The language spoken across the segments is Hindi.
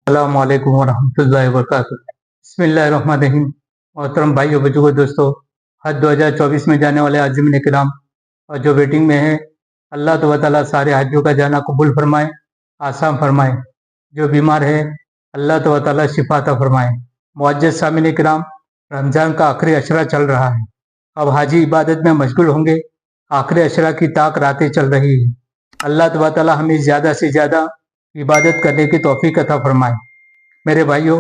अस्सलामुअलैकुम वरहमतुल्लाहि वबरकातुहू। बिस्मिल्लाहिर्रहमानिर्रहीम। मोहतरम भाइयों बुजुर्गों दोस्तों, हज 2024 में जाने वाले हाजिरीन किराम और जो वेटिंग में है, अल्लाह तबारक व तआला सारे हाजियों का जाना कबूल फरमाए, आसान फरमाए। जो बीमार है अल्लाह तबारक व तआला शिफा अता फरमाए। मुअज्जज़ सामिन किराम, रमज़ान का आखिरी अशरा चल रहा है। अब हाजी इबादत में मशगूल होंगे। आखिरी अशरा की ताक रातें चल रही है। अल्लाह तबारक व तआला हमें ज़्यादा से ज़्यादा इबादत करने की तौफीक अता फरमाए। मेरे भाइयों,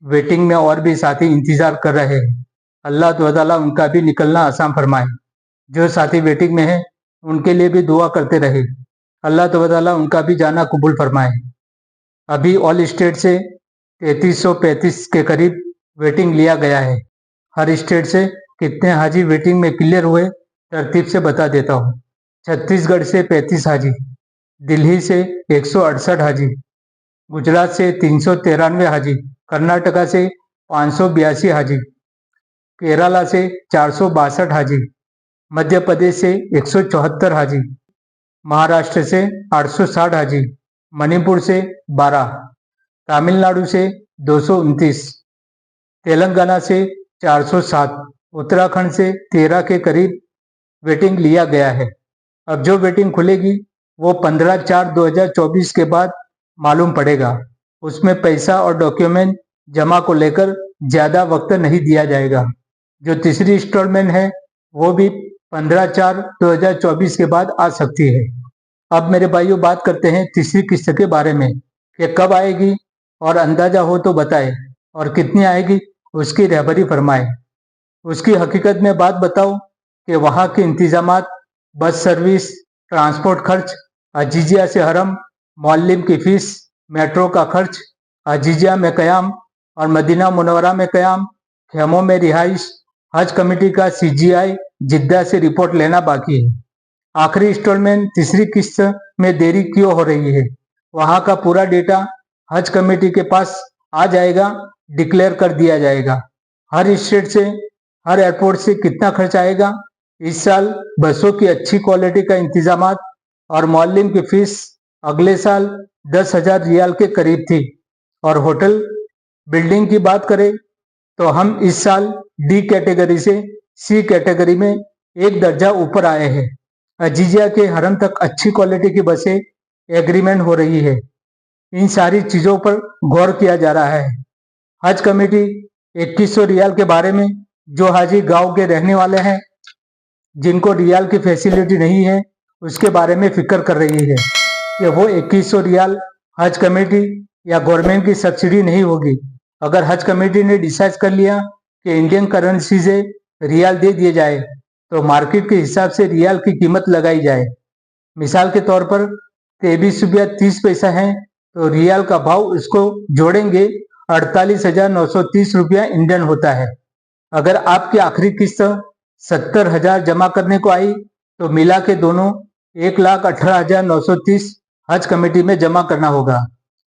वेटिंग में और भी साथी इंतजार कर रहे हैं। अल्लाह ताला उनका भी निकलना आसान फरमाए। जो साथी वेटिंग में है उनके लिए भी दुआ करते रहे। अल्लाह ताला उनका भी जाना कबूल फरमाए। अभी ऑल स्टेट से 3335 के करीब वेटिंग लिया गया है। हर स्टेट से कितने हाजी वेटिंग में क्लियर हुए तरतीब से बता देता हूँ। छत्तीसगढ़ से 35 हाजी, दिल्ली से 168 हाजी, गुजरात से 393 हाजी, कर्नाटका से 582 हाजी, केरला से 462 हाजी, मध्य प्रदेश से 174 हाजी, महाराष्ट्र से 860 हाजी, मणिपुर से 12, तमिलनाडु से 229, तेलंगाना से 407, उत्तराखंड से 13 के करीब वेटिंग लिया गया है। अब जो वेटिंग खुलेगी वो 15/4/2024 के बाद मालूम पड़ेगा। उसमें पैसा और डॉक्यूमेंट जमा को लेकर ज़्यादा वक्त नहीं दिया जाएगा। जो तीसरी इंस्टॉलमेंट है वो भी 15/4/2024 के बाद आ सकती है। अब मेरे भाइयों, बात करते हैं तीसरी किस्त के बारे में कि कब आएगी और अंदाजा हो तो बताए, और कितनी आएगी उसकी रहबरी फरमाए। उसकी हकीकत में बात बताओ कि वहाँ के इंतजामात, बस सर्विस, ट्रांसपोर्ट खर्च, अजीजिया से हरम, मौल्लिम की फीस, मेट्रो का खर्च, अजीजिया में क़याम और मदीना मुनव्वरा में क़याम, खेमों में रिहाइश, हज कमेटी का CGI जिद्दा से रिपोर्ट लेना बाकी है। आखिरी इंस्टॉलमेंट तीसरी किस्त में देरी क्यों हो रही है, वहाँ का पूरा डेटा हज कमेटी के पास आ जाएगा, डिक्लेयर कर दिया जाएगा। हर स्टेट से, हर एयरपोर्ट से कितना खर्च आएगा। इस साल बसों की अच्छी क्वालिटी का इंतजामात और मौल्लिम की फीस अगले साल 10,000 रियाल के करीब थी। और होटल बिल्डिंग की बात करें तो हम इस साल D कैटेगरी से C कैटेगरी में एक दर्जा ऊपर आए हैं। अजीजिया के हरम तक अच्छी क्वालिटी की बसें एग्रीमेंट हो रही है। इन सारी चीज़ों पर गौर किया जा रहा है। हज कमेटी 2100 रियाल के बारे में, जो हाजी गांव के रहने वाले हैं, जिनको रियाल की फैसिलिटी नहीं है, उसके बारे में फिक्र कर रही है कि वो 2100 रियाल हज कमेटी या गवर्नमेंट की सब्सिडी नहीं होगी। अगर हज कमेटी ने डिसाइड कर लिया कि इंडियन करेंसी से रियाल दे दिए जाए तो मार्केट के हिसाब से रियाल की कीमत लगाई जाए। मिसाल के तौर पर 23 रुपया 30 पैसा है तो रियाल का भाव उसको जोड़ेंगे 48,930 रुपया इंडियन होता है। अगर आपकी आखिरी किस्त 70,000 जमा करने को आई तो मिला के दोनों 1,18,930 हज कमेटी में जमा करना होगा।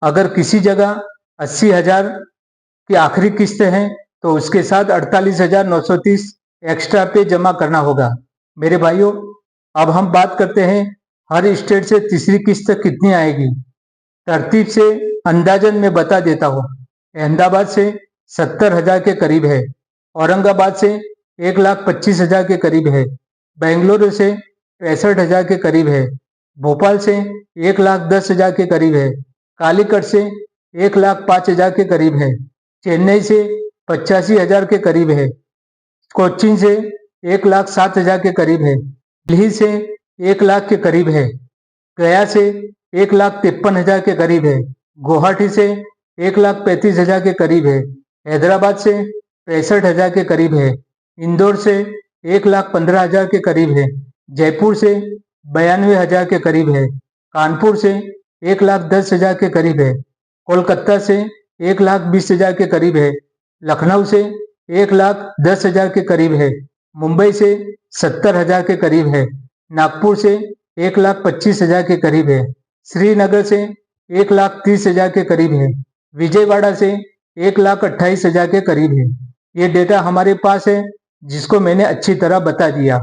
अगर किसी जगह 80,000 की आखिरी किस्त है तो उसके साथ 48,930 एक्स्ट्रा पे जमा करना होगा। मेरे भाइयों, अब हम बात करते हैं हर स्टेट से तीसरी किस्त कितनी आएगी। तरतीब से अंदाजन में बता देता हूँ। अहमदाबाद से 70,000 के करीब है, औरंगाबाद से 1,25,000 के करीब है, बेंगलुरु से 65,000 के करीब है, भोपाल से 1,10,000 के करीब है, कालीकट से 1,05,000 के करीब है, चेन्नई से 85,000 के करीब है, कोच्चि से 1,07,000 के करीब है, दिल्ली से 1 लाख के करीब है, गया से 1,53,000 के करीब है, गुवाहाटी से 1,35,000 के करीब है, हैदराबाद से 65,000 के करीब है, इंदौर से 1,15,000 के करीब है, जयपुर से 92,000 के करीब है, कानपुर से 1,10,000 के करीब है, कोलकाता से 1,20,000 के करीब है, लखनऊ से 1,10,000 के करीब है, मुंबई से 70,000 के करीब है, नागपुर से 1,25,000 के करीब है, श्रीनगर से 1,30,000 के करीब है, विजयवाड़ा से 1,28,000 के करीब है। ये डेटा हमारे पास है जिसको मैंने अच्छी तरह बता दिया।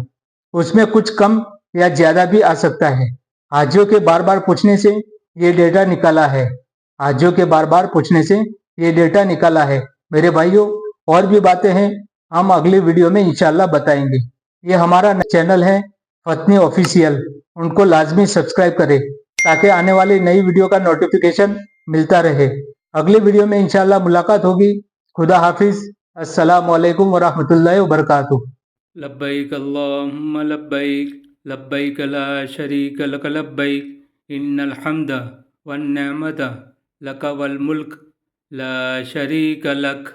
उसमें कुछ कम या ज़्यादा भी आ सकता है। हाजियों के बार बार पूछने से ये डेटा निकाला है। हाजियों के बार बार पूछने से ये डेटा निकाला है। मेरे भाइयों, और भी बातें हैं, हम अगली वीडियो में इंशाल्लाह बताएंगे। ये हमारा चैनल है फतनी ऑफिशियल, उनको लाजमी सब्सक्राइब करें ताकि आने वाली नई वीडियो का नोटिफिकेशन मिलता रहे। अगली वीडियो में इंशाल्लाह मुलाकात होगी। खुदा हाफिज। अस्सलाम वालेकुम वरहमतुल्लाहि वबरकातुहू। लब्बैक अल्लाहुम्मा लब्बैक लब्बैक ला शरीक लक लब्बैक इन्नल हम्द वन निअमत लक वल मुल्क ला शरीक लक।